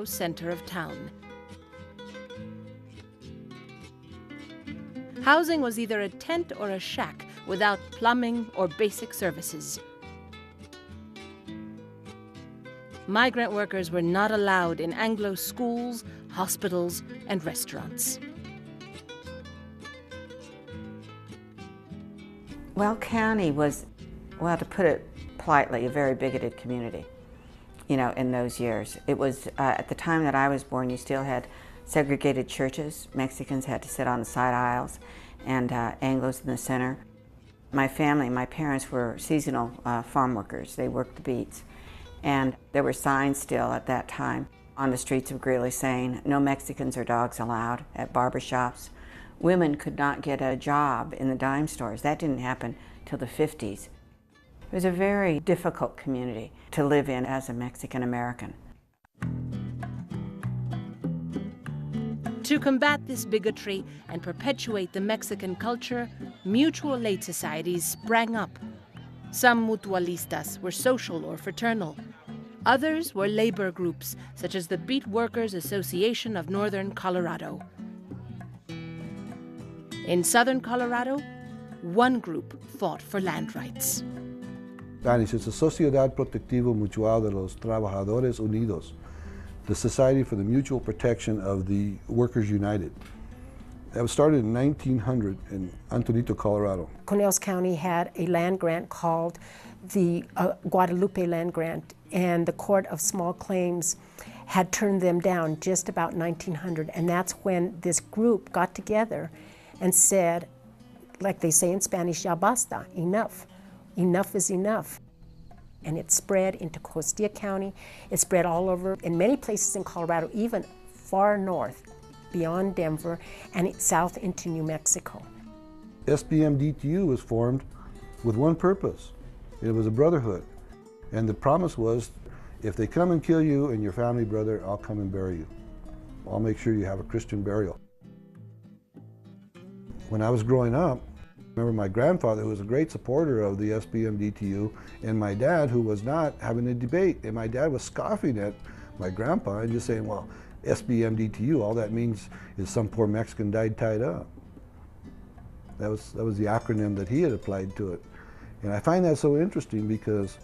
center of town. Housing was either a tent or a shack without plumbing or basic services. Migrant workers were not allowed in Anglo schools, hospitals, and restaurants. Weld County was, well, to put it politely, a very bigoted community, you know, in those years. It was, at the time that I was born, you still had segregated churches. Mexicans had to sit on the side aisles and Anglos in the center. My family, my parents were seasonal farm workers. They worked the beets. And there were signs still at that time on the streets of Greeley saying, no Mexicans or dogs allowed at barbershops. Women could not get a job in the dime stores. That didn't happen till the 50s. It was a very difficult community to live in as a Mexican American. To combat this bigotry and perpetuate the Mexican culture, mutual aid societies sprang up. Some mutualistas were social or fraternal. Others were labor groups, such as the Beet Workers Association of Northern Colorado. In southern Colorado, one group fought for land rights. Spanish is the Sociedad Protectivo Mutual de los Trabajadores Unidos, the Society for the Mutual Protection of the Workers United. That was started in 1900 in Antonito, Colorado. Conales County had a land grant called the Guadalupe Land Grant, and the Court of Small Claims had turned them down just about 1900, and that's when this group got together and said, like they say in Spanish, ya basta, enough. Enough is enough. And it spread into Costilla County. It spread all over, in many places in Colorado, even far north, beyond Denver, and south into New Mexico. SBM-DTU was formed with one purpose. It was a brotherhood. And the promise was, if they come and kill you and your family brother, I'll come and bury you. I'll make sure you have a Christian burial. When I was growing up, I remember my grandfather, who was a great supporter of the SBM-DTU, and my dad, who was not, having a debate. And my dad was scoffing at my grandpa and just saying, well, SBM-DTU, all that means is some poor Mexican died tied up. That was the acronym that he had applied to it. And I find that so interesting because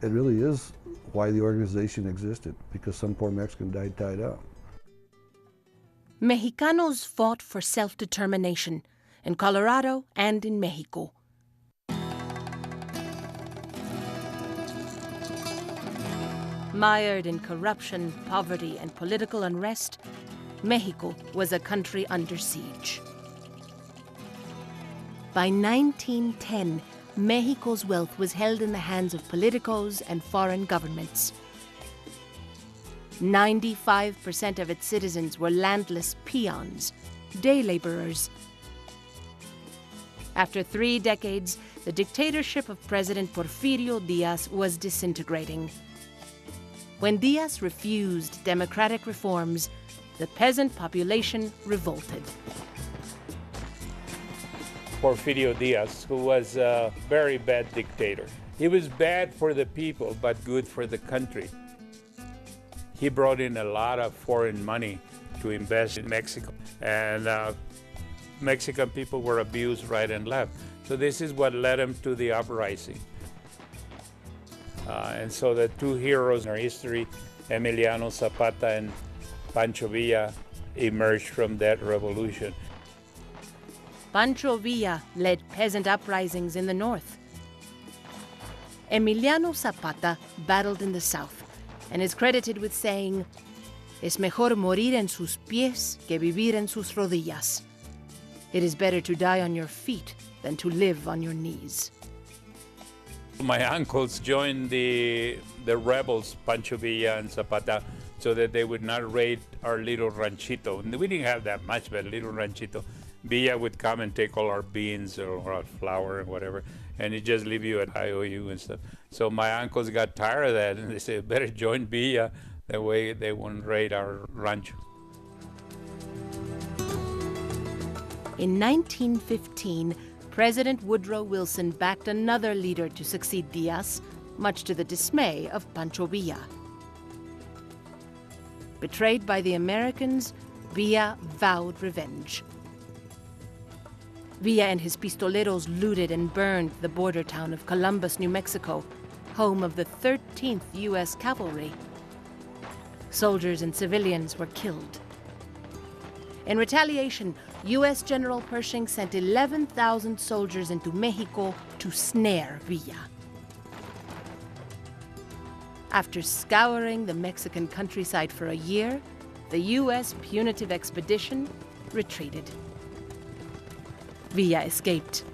it really is why the organization existed, because some poor Mexican died tied up. Mexicanos fought for self-determination in Colorado and in Mexico. Mired in corruption, poverty, and political unrest, Mexico was a country under siege. By 1910, Mexico's wealth was held in the hands of politicos and foreign governments. 95% of its citizens were landless peons, day laborers. After 3 decades, the dictatorship of President Porfirio Díaz was disintegrating. When Díaz refused democratic reforms, the peasant population revolted. Porfirio Díaz, who was a very bad dictator. He was bad for the people, but good for the country. He brought in a lot of foreign money to invest in Mexico, and Mexican people were abused right and left. So this is what led him to the uprising. And so the two heroes in our history, Emiliano Zapata and Pancho Villa, emerged from that revolution. Pancho Villa led peasant uprisings in the north. Emiliano Zapata battled in the south and is credited with saying, "Es mejor morir en sus pies que vivir en sus rodillas." It is better to die on your feet than to live on your knees. My uncles joined the rebels, Pancho Villa and Zapata, so that they would not raid our little ranchito. We didn't have that much, but a little ranchito. Villa would come and take all our beans or our flour and whatever, and he'd just leave you at IOU and stuff. So my uncles got tired of that, and they said, better join Villa, that way they won't raid our rancho. In 1915, President Woodrow Wilson backed another leader to succeed Díaz, much to the dismay of Pancho Villa. Betrayed by the Americans, Villa vowed revenge. Villa and his pistoleros looted and burned the border town of Columbus, New Mexico, home of the 13th U.S. Cavalry. Soldiers and civilians were killed. In retaliation, U.S. General Pershing sent 11,000 soldiers into Mexico to snare Villa. After scouring the Mexican countryside for a year, the U.S. punitive expedition retreated. Villa escaped,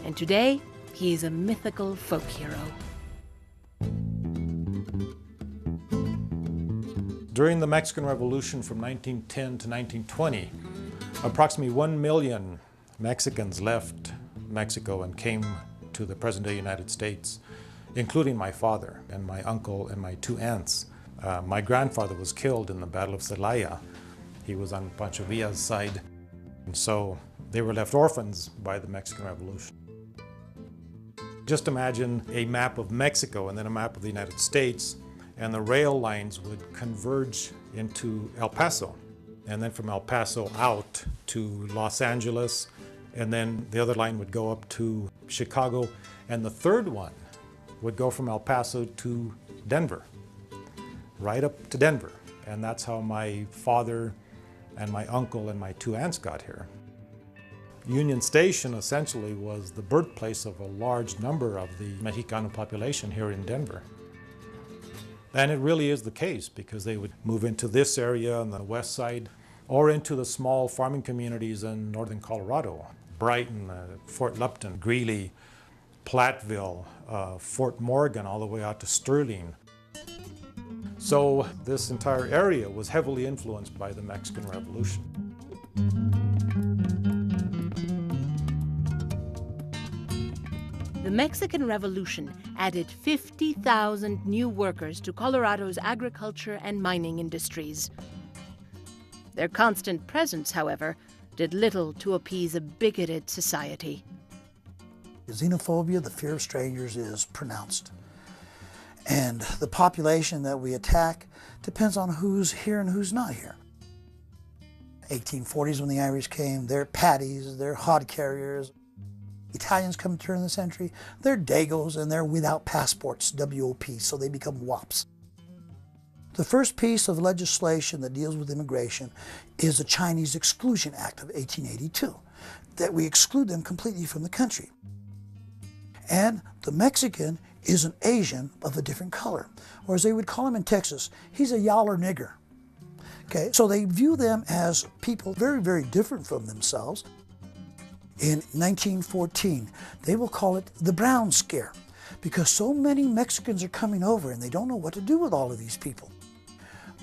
and today he is a mythical folk hero. During the Mexican Revolution from 1910 to 1920, approximately 1 million Mexicans left Mexico and came to the present-day United States, including my father and my uncle and my 2 aunts. My grandfather was killed in the Battle of Celaya. He was on Pancho Villa's side, and so they were left orphans by the Mexican Revolution. Just imagine a map of Mexico and then a map of the United States, and the rail lines would converge into El Paso, and then from El Paso out to Los Angeles, and then the other line would go up to Chicago, and the third one would go from El Paso to Denver, right up to Denver. And that's how my father and my uncle and my 2 aunts got here. Union Station essentially was the birthplace of a large number of the Mexicano population here in Denver. And it really is the case, because they would move into this area on the west side or into the small farming communities in northern Colorado, Brighton, Fort Lupton, Greeley, Platteville, Fort Morgan, all the way out to Sterling. So this entire area was heavily influenced by the Mexican Revolution. The Mexican Revolution added 50,000 new workers to Colorado's agriculture and mining industries. Their constant presence, however, did little to appease a bigoted society. Xenophobia, the fear of strangers, is pronounced. And the population that we attack depends on who's here and who's not here. 1840s when the Irish came, they're Paddies, they're hod carriers. Italians come to turn the century, they're Dagos and they're without passports, WOP, so they become WOPs. The first piece of legislation that deals with immigration is the Chinese Exclusion Act of 1882, that we exclude them completely from the country. And the Mexican is an Asian of a different color, or as they would call him in Texas, he's a yaller nigger. Okay, so they view them as people very, very different from themselves. In 1914, they will call it the Brown Scare, because so many Mexicans are coming over and they don't know what to do with all of these people.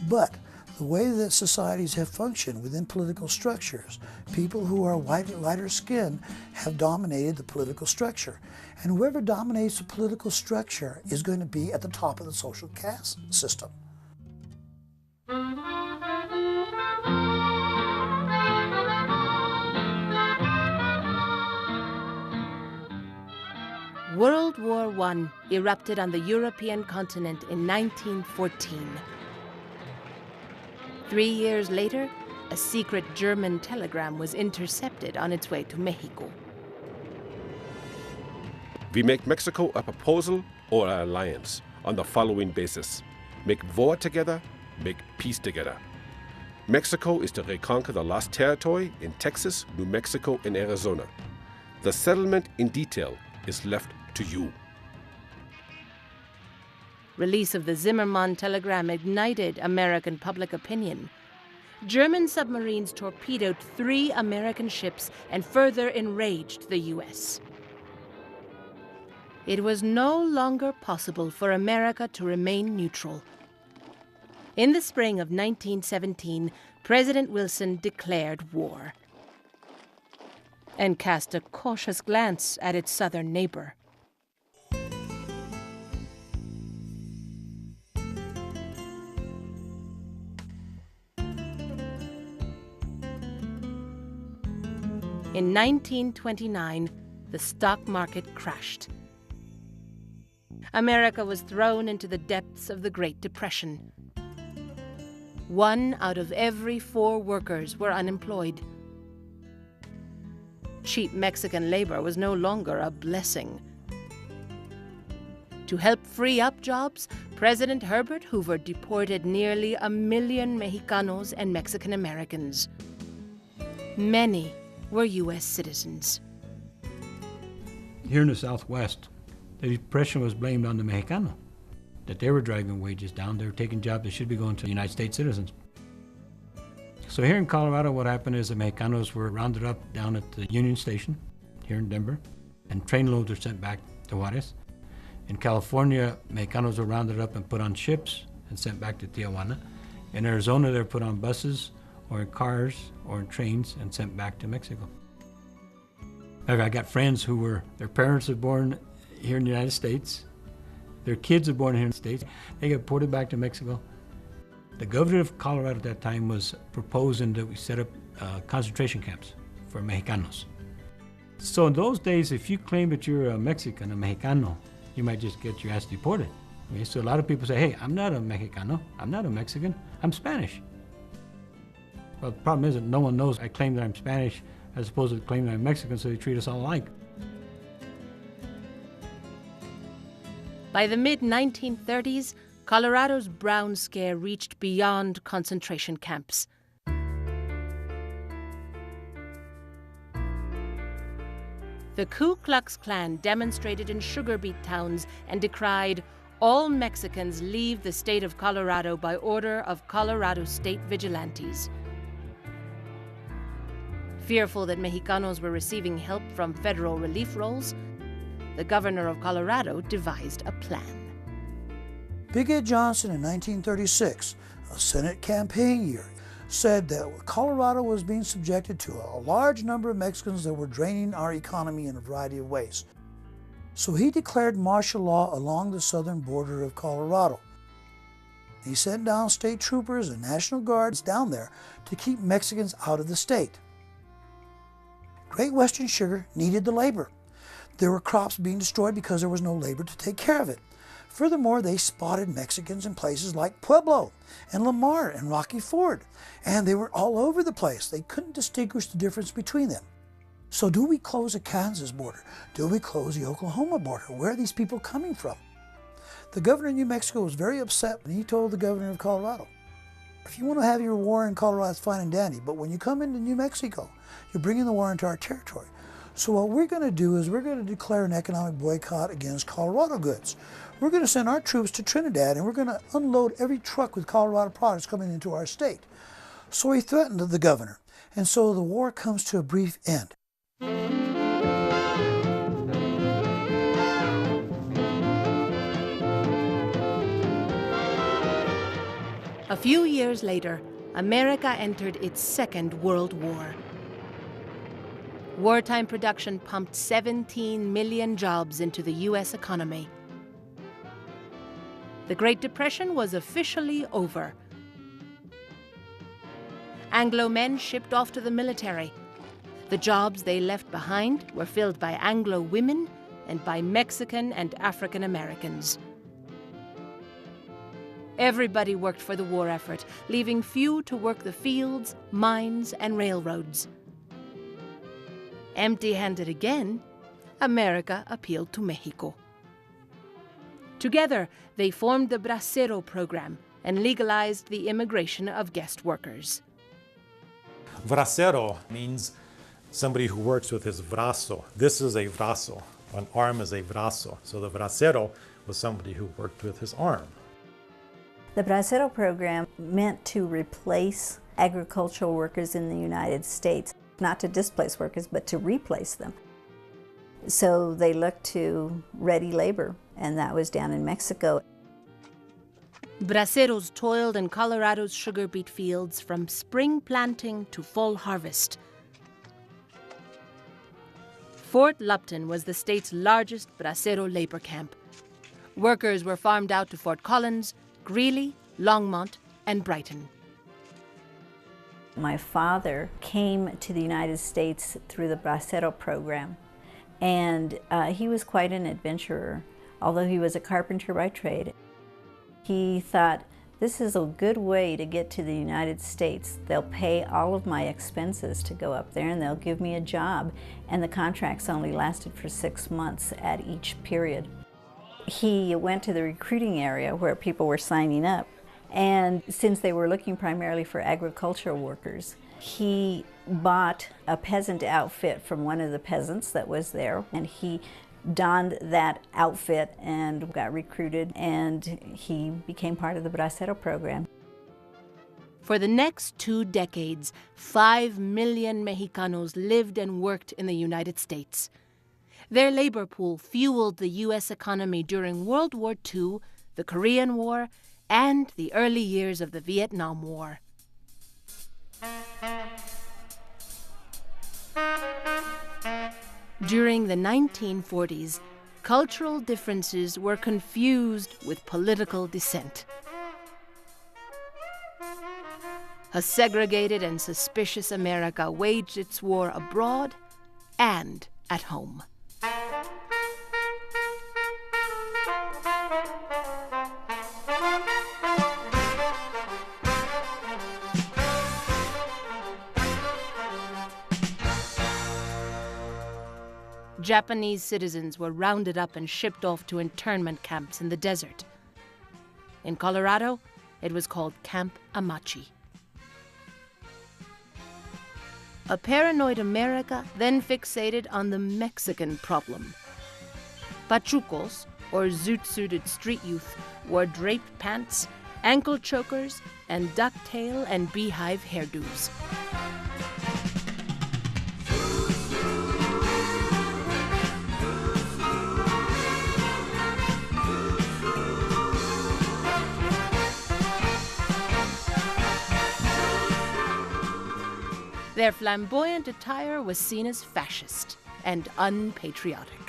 But the way that societies have functioned within political structures, people who are lighter skinned have dominated the political structure. And whoever dominates the political structure is going to be at the top of the social caste system. World War I erupted on the European continent in 1914. 3 years later, a secret German telegram was intercepted on its way to Mexico. We make Mexico a proposal or an alliance on the following basis. Make war together, make peace together. Mexico is to reconquer the lost territory in Texas, New Mexico, and Arizona. The settlement in detail is left to you. Release of the Zimmermann telegram ignited American public opinion. German submarines torpedoed 3 American ships and further enraged the U.S. It was no longer possible for America to remain neutral. In the spring of 1917, President Wilson declared war and cast a cautious glance at its southern neighbor. In 1929, the stock market crashed. America was thrown into the depths of the Great Depression. 1 out of every 4 workers were unemployed. Cheap Mexican labor was no longer a blessing. To help free up jobs, President Herbert Hoover deported nearly 1 million Mexicanos and Mexican Americans. Many were U.S. citizens. Here in the Southwest, the Depression was blamed on the Mexicano, that they were driving wages down. They were taking jobs that should be going to United States citizens. So here in Colorado, what happened is the Mexicanos were rounded up down at the Union Station here in Denver, and trainloads were sent back to Juarez. In California, Mexicanos were rounded up and put on ships and sent back to Tijuana. In Arizona, they were put on buses or in cars or in trains and sent back to Mexico. I got friends who their parents were born here in the United States. Their kids were born here in the States. They got ported back to Mexico. The governor of Colorado at that time was proposing that we set up concentration camps for Mexicanos. So in those days, if you claim that you're a Mexican, a Mexicano, you might just get your ass deported. Okay? So a lot of people say, hey, I'm not a Mexicano, I'm not a Mexican, I'm Spanish. Well, the problem is that no one knows I claim that I'm Spanish as opposed to claiming I'm Mexican, so they treat us all alike. By the mid-1930s, Colorado's brown scare reached beyond concentration camps. The Ku Klux Klan demonstrated in sugar beet towns and decried all Mexicans leave the state of Colorado by order of Colorado state vigilantes. Fearful that Mexicanos were receiving help from federal relief rolls, the governor of Colorado devised a plan. Big Ed Johnson in 1936, a Senate campaign year, said that Colorado was being subjected to a large number of Mexicans that were draining our economy in a variety of ways. So he declared martial law along the southern border of Colorado. He sent down state troopers and National Guards down there to keep Mexicans out of the state. Great Western Sugar needed the labor. There were crops being destroyed because there was no labor to take care of it. Furthermore, they spotted Mexicans in places like Pueblo and Lamar and Rocky Ford, and they were all over the place. They couldn't distinguish the difference between them. So do we close the Kansas border? Do we close the Oklahoma border? Where are these people coming from? The governor of New Mexico was very upset when he told the governor of Colorado, if you want to have your war in Colorado, it's fine and dandy, but when you come into New Mexico, you're bringing the war into our territory. So what we're going to do is we're going to declare an economic boycott against Colorado goods. We're going to send our troops to Trinidad and we're going to unload every truck with Colorado products coming into our state. So he threatened the governor, and so the war comes to a brief end. A few years later, America entered its Second World War. Wartime production pumped 17 million jobs into the U.S. economy. The Great Depression was officially over. Anglo men shipped off to the military. The jobs they left behind were filled by Anglo women and by Mexican and African Americans. Everybody worked for the war effort, leaving few to work the fields, mines, and railroads. Empty-handed again, America appealed to Mexico. Together, they formed the Bracero program and legalized the immigration of guest workers. Bracero means somebody who works with his brazo. This is a brazo. An arm is a brazo. So the bracero was somebody who worked with his arm. The Bracero program meant to replace agricultural workers in the United States, not to displace workers, but to replace them. So they looked to ready labor, and that was down in Mexico. Braceros toiled in Colorado's sugar beet fields from spring planting to fall harvest. Fort Lupton was the state's largest Bracero labor camp. Workers were farmed out to Fort Collins, Greeley, Longmont, and Brighton. My father came to the United States through the Bracero program, and he was quite an adventurer, although he was a carpenter by trade. He thought This is a good way to get to the United States. They'll pay all of my expenses to go up there, and they'll give me a job, and the contracts only lasted for 6 months at each period. He went to the recruiting area where people were signing up, and since they were looking primarily for agricultural workers, he bought a peasant outfit from one of the peasants that was there, and he donned that outfit and got recruited, and he became part of the Bracero program. For the next 2 decades, 5 million Mexicanos lived and worked in the United States. Their labor pool fueled the U.S. economy during World War II, the Korean War, and the early years of the Vietnam War. During the 1940s, cultural differences were confused with political dissent. A segregated and suspicious America waged its war abroad and at home. Japanese citizens were rounded up and shipped off to internment camps in the desert. In Colorado, it was called Camp Amachi. A paranoid America then fixated on the Mexican problem. Pachucos, or zoot-suited street youth, wore draped pants, ankle chokers, and ducktail and beehive hairdos. Their flamboyant attire was seen as fascist and unpatriotic.